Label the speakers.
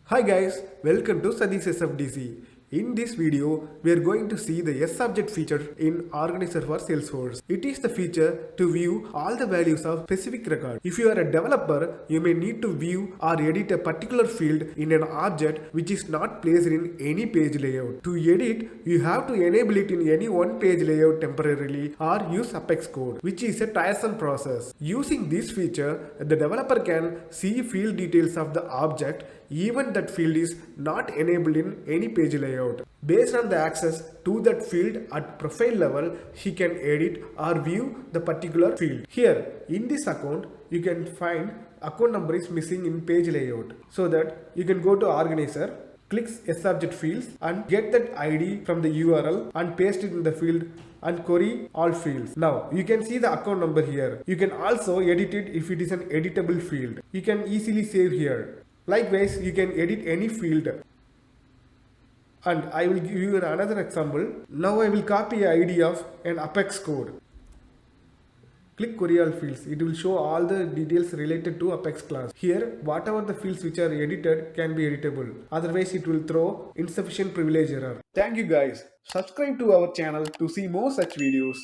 Speaker 1: Hi guys, welcome to Sadi's SFDC. In this video, we are going to see the SFDC feature in Organizer for Salesforce. It is the feature to view all the values of specific record. If you are a developer, you may need to view or edit a particular field in an object which is not placed in any page layout. To edit, you have to enable it in any one page layout temporarily or use Apex code, which is a tiresome process. Using this feature, the developer can see field details of the object even that field is not enabled in any page layout. Based on the access to that field at profile level, he can edit or view the particular field. Here, in this account, you can find account number is missing in page layout. So that you can go to Organizer, click SFDC fields and get that ID from the URL and paste it in the field and query all fields. Now you can see the account number here. You can also edit it if it is an editable field. You can easily save here. Likewise, you can edit any field. And I will give you another example. Now I will copy an ID of an Apex code. Click query all fields. It will show all the details related to Apex class. Here, whatever the fields which are edited can be editable. Otherwise, it will throw insufficient privilege error. Thank you guys. Subscribe to our channel to see more such videos.